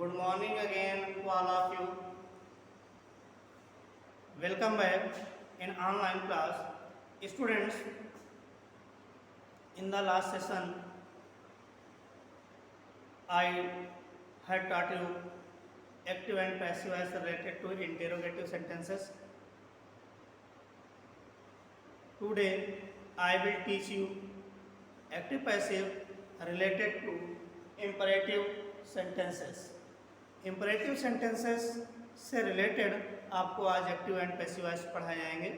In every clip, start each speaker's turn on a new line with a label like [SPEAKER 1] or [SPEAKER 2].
[SPEAKER 1] Good morning again to all of you. Welcome back in online class. Students, in the last session, I had taught you active and passive as related to interrogative sentences. Today, I will teach you active passive related to imperative sentences. Imperative sentences से related आपको आज active and passive voice पढ़ाए जाएंगे।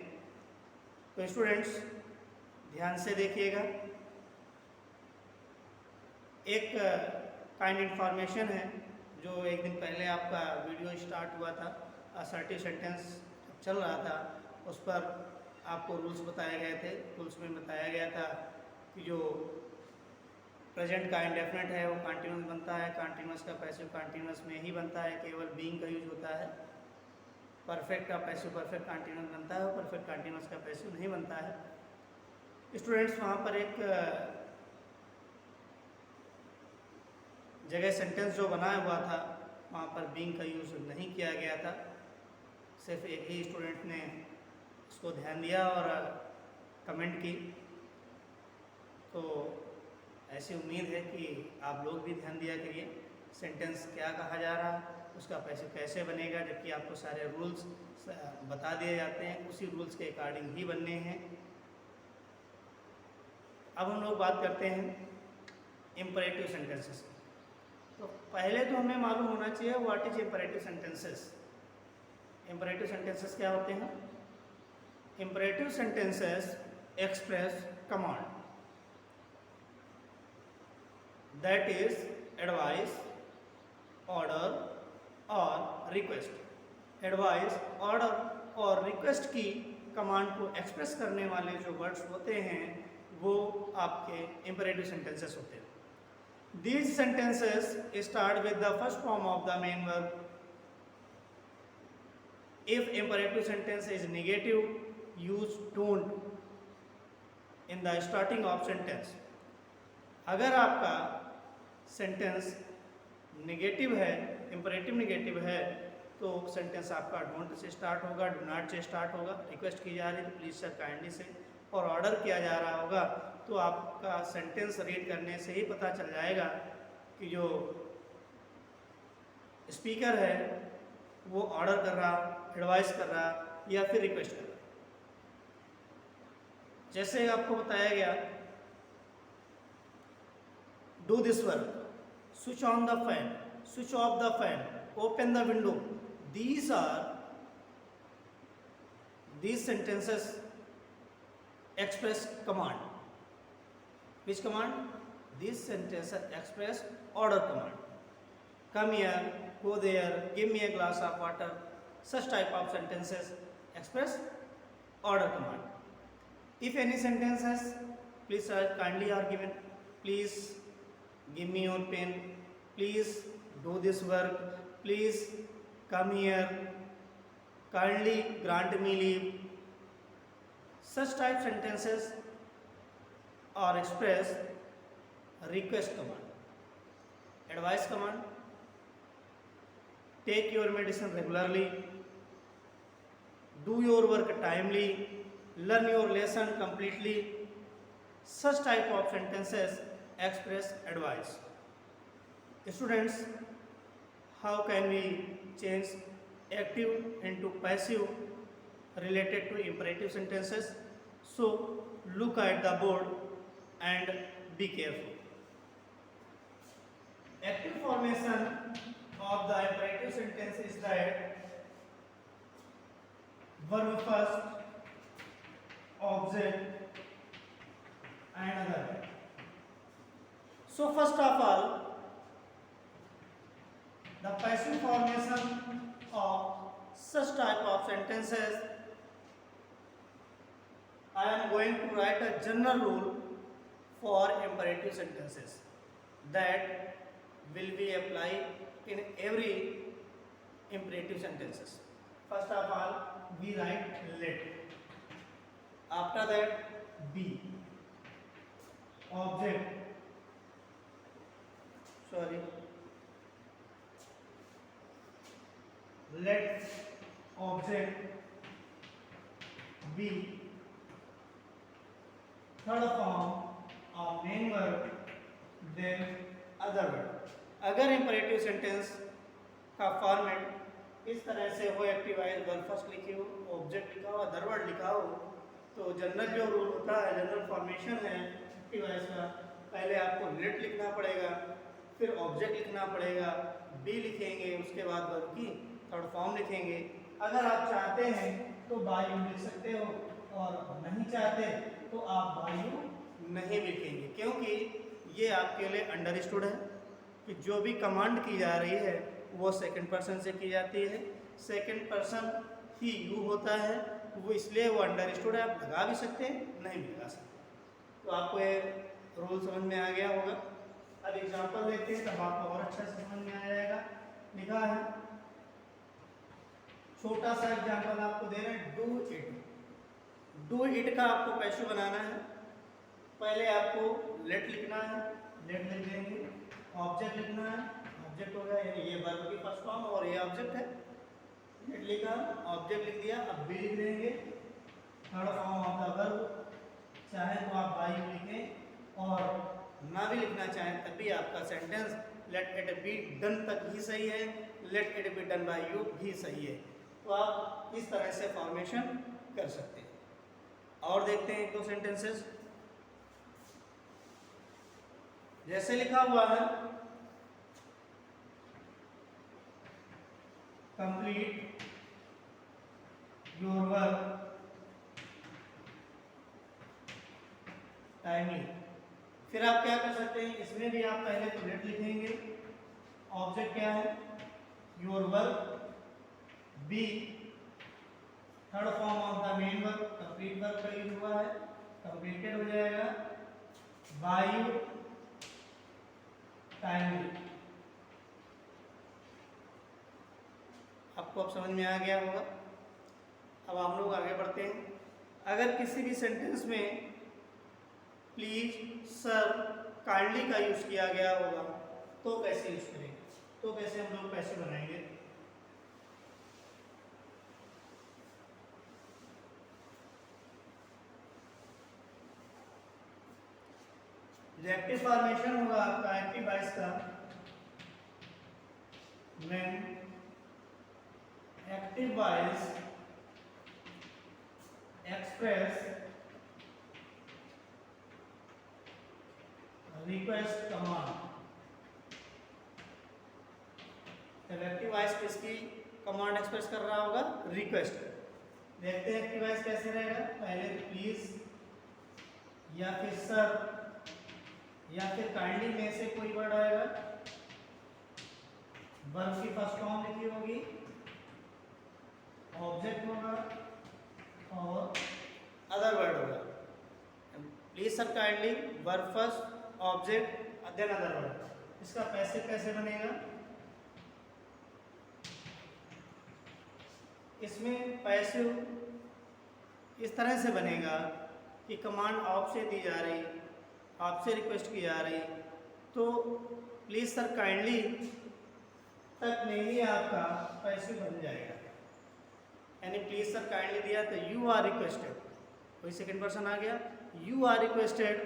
[SPEAKER 1] तो students ध्यान से देखिएगा। एक काइंड इन्फॉर्मेशन है जो एक दिन पहले आपका वीडियो स्टार्ट हुआ था, असर्टिव सेंटेंस चल रहा था, उस पर आपको रूल्स बताए गए थे। रूल्स में बताया गया था कि जो प्रेजेंट का इंडेफिनिट है वो कंटिन्यूस बनता है, कंटिन्यूस का पैसिव कंटिन्यूस में ही बनता है, केवल बीइंग का यूज होता है। परफेक्ट का पैसिव परफेक्ट कंटिन्यूस बनता है और परफेक्ट कंटिन्यूस का पैसिव नहीं बनता है। स्टूडेंट्स वहाँ पर एक जगह सेंटेंस जो बनाया हुआ था वहाँ पर बीइंग का यूज नहीं किया गया था। सिर्फ एक ही स्टूडेंट ने उसको ध्यान दिया और कमेंट की। तो ऐसी उम्मीद है कि आप लोग भी ध्यान दिया करिए सेंटेंस क्या कहा जा रहा है, उसका पैसिव कैसे बनेगा, जबकि आपको सारे रूल्स बता दिए जाते हैं, उसी रूल्स के अकॉर्डिंग ही बनने हैं। अब हम लोग बात करते हैं इम्परेटिव सेंटेंसेस। तो पहले तो हमें मालूम होना चाहिए what is imperative sentences. Imperative sentences क्या होते हैं? Imperative sentences express command, that is advice, order और रिक्वेस्ट। एडवाइस, ऑर्डर और रिक्वेस्ट की कमांड को एक्सप्रेस करने वाले जो वर्ड्स होते हैं वो आपके इम्परेटिव सेंटेंसेस होते हैं। These sentences start with the first form of the main verb. If imperative sentence is negative, use don't in the starting of sentence. अगर आपका सेंटेंस नेगेटिव है, इम्परेटिव नेगेटिव है, तो सेंटेंस आपका डोंट से स्टार्ट होगा, do not से start होगा। Request की जा रही है तो प्लीज़ सर काइंडली से, और ऑर्डर किया जा रहा होगा तो आपका सेंटेंस रीड करने से ही पता चल जाएगा कि जो स्पीकर है वो ऑर्डर कर रहा, एडवाइस कर रहा या फिर रिक्वेस्ट कर रहा। जैसे आपको बताया गया, do this work, switch on the fan, switch off the fan, open the window. These sentences express command. Which command? These sentences express order command. Come here, go there, give me a glass of water. Such type of sentences express order command. If any sentences, please sir, kindly are given, please give me your pen, please do this work, please come here, kindly grant me leave. Such type sentences are express request command. Advice command, take your medicine regularly, do your work timely, learn your lesson completely. Such type of sentences express advice. Students, how can we change active into passive related to imperative sentences? So look at the board and be careful. Active formation of the imperative sentence is that verb first, object and other. So first of all, the passive formation of such type of sentences, I am going to write a general rule for imperative sentences that will be applied in every imperative sentences. First of all, we write let. After that, be. Object. Sorry. let object be third form of main verb then other verb। अगर imperative sentence का format इस तरह से हो, एक्टिवाइज verb first लिखे हो, object लिखा हो, अदर वर्ड लिखा हो, तो जनरल जो रूल होता है, जनरल फॉर्मेशन है एक्टिवाइज का, पहले आपको लेट लिखना पड़ेगा, फिर ऑब्जेक्ट लिखना पड़ेगा, बी लिखेंगे, उसके बाद वर्ब की थर्ड फॉर्म लिखेंगे। अगर आप चाहते हैं तो बाय यू लिख सकते हो, और नहीं चाहते तो आप बाय यू नहीं लिखेंगे, क्योंकि ये आपके लिए अंडरस्टूड है कि जो भी कमांड की जा रही है वो सेकंड पर्सन से की जाती है, सेकंड पर्सन ही यू होता है, वो इसलिए वो अंडरस्टूड है। आप लगा भी सकते हैं, नहीं भी लगा सकते। तो आपको ये रूल समझ में आ गया होगा। अब एग्जांपल देखते हैं, तब आपको और अच्छा समझ में आ जाएगा। लिखा है, छोटा सा एग्जांपल आपको दे रहे हैं, डू इट। डू इट का आपको पैसिव बनाना है। पहले आपको लेट लिखना है, लेट लिख देंगे, ऑब्जेक्ट लिखना है, ऑब्जेक्ट हो गया, यानी ये वर्ब की फर्स्ट फॉर्म और ये ऑब्जेक्ट है, लेट लिखा, ऑब्जेक्ट लिख दिया। अब बी लिख देंगे, third form of the verb, चाहे तो आप बाय यू लिखें और ना भी लिखना चाहें तब भी आपका sentence let it be done तक ही सही है, let it be done by you भी सही है। तो आप इस तरह से फॉर्मेशन कर सकते हैं। और देखते हैं एक दो सेंटेंसेस। जैसे लिखा हुआ है, कंप्लीट योर वर्क टाइमली। फिर आप क्या कर सकते हैं, इसमें भी आप पहले तो लेट लिखेंगे, ऑब्जेक्ट क्या है, your work, be third form of the main verb, complete verb का यूज हुआ है, कंप्लीटेड हो जाएगा, बाय यू टाइमली। आपको अब समझ में आ गया होगा। अब हम लोग आगे बढ़ते हैं। अगर किसी भी सेंटेंस में प्लीज, सर, काइंडली का यूज किया गया होगा तो कैसे यूज करेंगे, तो कैसे हम लोग पैसे बनाएंगे। एक्टिव फॉर्मेशन होगा आपका एक्टिव वॉइस का, when active voice express request command. जब एक्टिव वॉइस किसकी कमांड एक्सप्रेस कर रहा होगा, रिक्वेस्ट। देखते हैं एक्टिव वॉइस कैसे रहेगा। पहले प्लीज या फिर सर या फिर काइंडली में से कोई वर्ड आएगा, वर्ब की फर्स्ट फॉर्म लिखी होगी, ऑब्जेक्ट होगा और अदर वर्ड होगा। Please sir, kindly, verb first, object, then other word. इसका पैसिव कैसे बनेगा, इसमें पैसिव इस तरह से बनेगा कि कमांड आपसे दी जा रही, आपसे रिक्वेस्ट की जा रही, तो प्लीज सर काइंडली तक में ही आपका पैसिव बन जाएगा। यानी प्लीज सर काइंडली दिया तो यू आर रिक्वेस्टेड, कोई सेकंड पर्सन आ गया, यू आर रिक्वेस्टेड,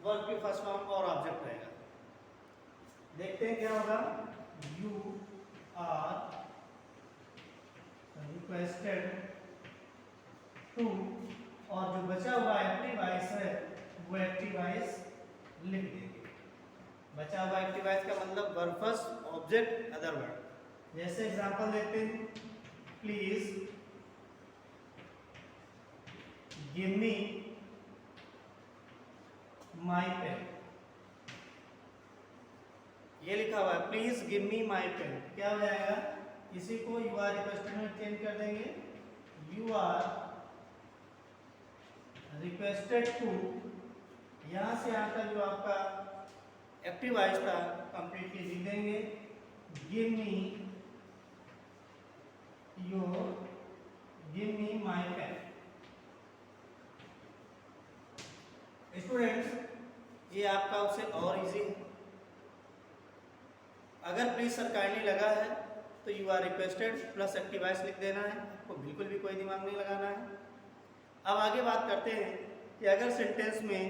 [SPEAKER 1] वर्ब की फर्स्ट फॉर्म और ऑब्जेक्ट रहेगा। देखते हैं क्या होगा, यू आर रिक्वेस्टेड टू, और जो बचा हुआ एक्टिव वॉइस है वो एक्टिव वॉइस लिख देंगे। बचा हुआ एक्टिव वॉइस का मतलब verb first, object, other word. जैसे एग्जांपल देखते हैं, please give me my pen. ये लिखा हुआ है, please give me my pen. क्या हो जाएगा, इसी को यू आर रिक्वेस्टेड में चेंज कर देंगे, यू आर रिक्वेस्टेड टू, यहां से यहां तक जो आपका एक्टिव वॉइस था कंप्लीटली लिख देंगे, give me my pen. Students, ये आपका उससे और इजी है। अगर प्लीज सर काइंडली लगा है तो you are requested plus active voice लिख देना है, आपको बिल्कुल भी कोई दिमाग नहीं लगाना है। अब आगे बात करते हैं कि अगर सेंटेंस में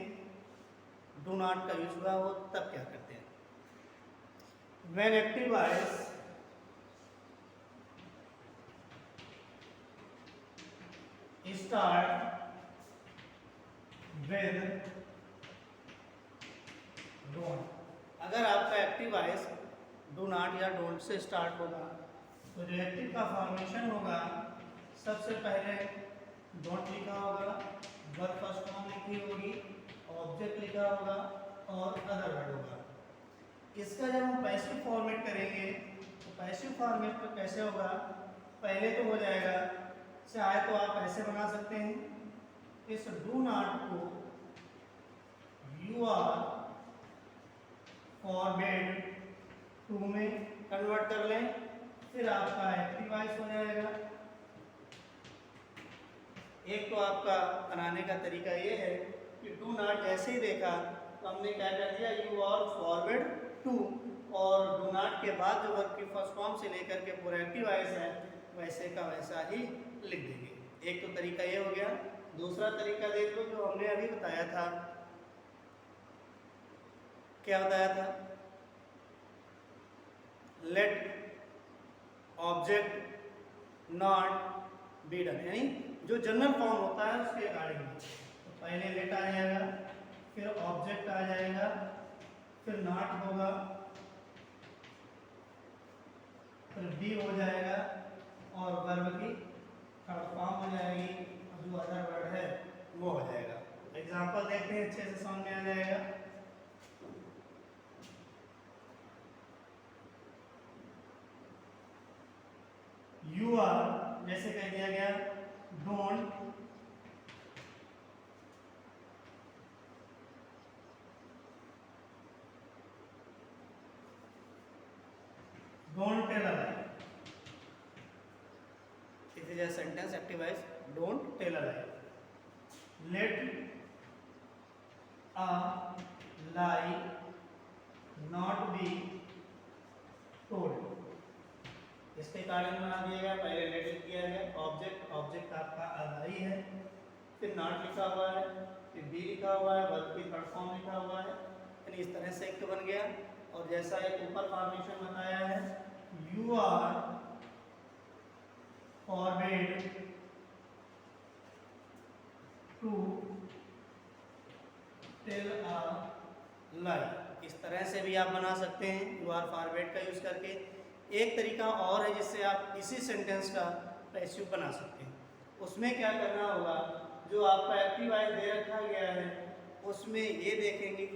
[SPEAKER 1] डू नॉट का यूज हुआ हो तब क्या करते हैं। When active voice start with don't, अगर आपका एक्टिव वॉइस डू नॉट या डोंट से स्टार्ट होगा तो जो एक्टिव का फॉर्मेशन होगा सबसे पहले डोंट लिखा होगा, वर्ब फर्स्ट फॉर्म लिखी होगी, ऑब्जेक्ट लिखा होगा और अदर वर्ड होगा। इसका जब हम पैसिव फॉर्मेट करेंगे तो पैसिव फॉर्मेट पर कैसे होगा, पहले तो हो जाएगा, चाहे तो आप ऐसे बना सकते हैं, इस डू नॉट को यू आर फॉरबिड टू में कन्वर्ट कर लें, फिर आपका एक्टिव वॉइस हो जाएगा। एक तो आपका बनाने का तरीका ये है कि डू नॉट जैसे ही देखा तो हमने क्या कर दिया, यू आर फॉरवर्ड टू, और डू नॉट के बाद जो वर्ब की फर्स्ट फॉर्म से लेकर के पूरा एक्टिव वॉइस है वैसे का वैसा ही लिख देंगे। एक तो तरीका ये हो गया। दूसरा तरीका देख लो जो हमने अभी बताया था, क्या बताया था, let object not be done, यानी जो जनरल फॉर्म होता है उसके अकॉर्डिंग। तो पहले लेट आ जाएगा, फिर ऑब्जेक्ट आ जाएगा, फिर नॉट होगा, फिर बी हो जाएगा और वर्ब की थर्ड फॉर्म हो जाएगी, और जो अदर वर्ड है वो हो जाएगा। एग्जांपल देखते हैं, अच्छे से समझ में आ जाएगा। यू आर जैसे कह दिया गया, don't tell a lie, it is a sentence active voice, don't tell a lie. Let a lie not be told, इसके कारण बना दिया गया, पहले लेट लिख दिया गया, ऑब्जेक्ट आपका अलाई है, फिर नॉट लिखा हुआ है, फिर बी लिखा हुआ है, वर्ब की थर्ड फॉर्म लिखा हुआ है, यानी इस तरह से एक बन गया। और जैसा एक ऊपर फॉर्मेशन बताया है, you are forbid to tell a lie, इस तरह से भी आप बना सकते हैं यू आर फॉरबिड का यूज करके। एक तरीका और है जिससे आप इसी सेंटेंस का पैसिव बना सकते हैं। उसमें क्या करना होगा, जो आपका एक्टिव वॉइस दे रखा गया है उसमें ये देखेंगे कि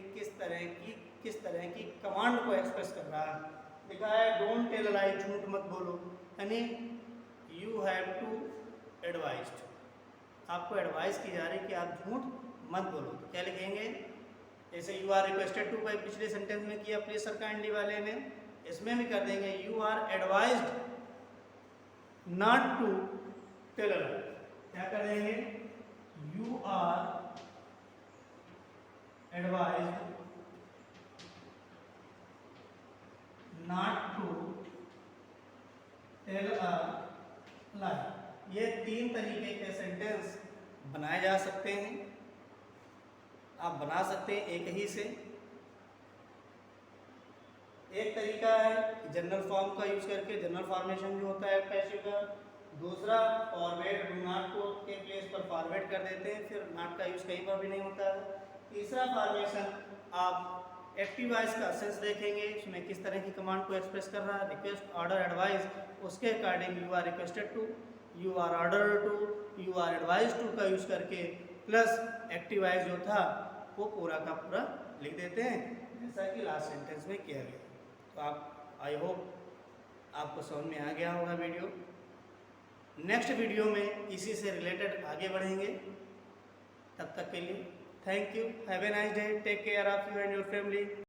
[SPEAKER 1] किस तरह की कमांड को एक्सप्रेस कर रहा है। लिखा है डोंट टेल अ लाई, झूठ मत बोलो, यानी यू हैव टू एडवाइज, आपको एडवाइस की जा रही है कि आप झूठ मत बोलो। तो क्या लिखेंगे, जैसे यू आर रिक्वेस्टेड टू पर पिछले सेंटेंस में किया प्लीज सर काइंडली वाले ने, इसमें भी कर देंगे you are advised not to tell a lie. क्या कर देंगे, you are advised not to tell a lie. ये तीन तरीके के सेंटेंस बनाए जा सकते हैं, आप बना सकते हैं एक ही से। एक तरीका है जनरल फॉर्म का यूज करके, जनरल फॉर्मेशन जो होता है पैसिव का। दूसरा फॉरवर्ड, डू नॉट को के प्लेस पर फॉरवर्ड कर देते हैं, फिर नॉट का यूज कहीं पर भी नहीं होता है। तीसरा फॉर्मेशन आप एक्टिव वॉइस का सेंस देखेंगे, उसमें किस तरह की कमांड को एक्सप्रेस कर रहा है, रिक्वेस्ट, ऑर्डर, एडवाइस, उसके according you are requested to, you are order to, you are advise to का यूज करके प्लस एक्टिव वॉइस जो था वो पूरा का पूरा लिख देते हैं, जैसा कि लास्ट सेंटेंस में किया गया। तो आप, आई होप आपको समझ में आ गया होगा वीडियो। नेक्स्ट वीडियो में इसी से रिलेटेड आगे बढ़ेंगे। तब तक के लिए thank you, have a nice day, take care of you and your family.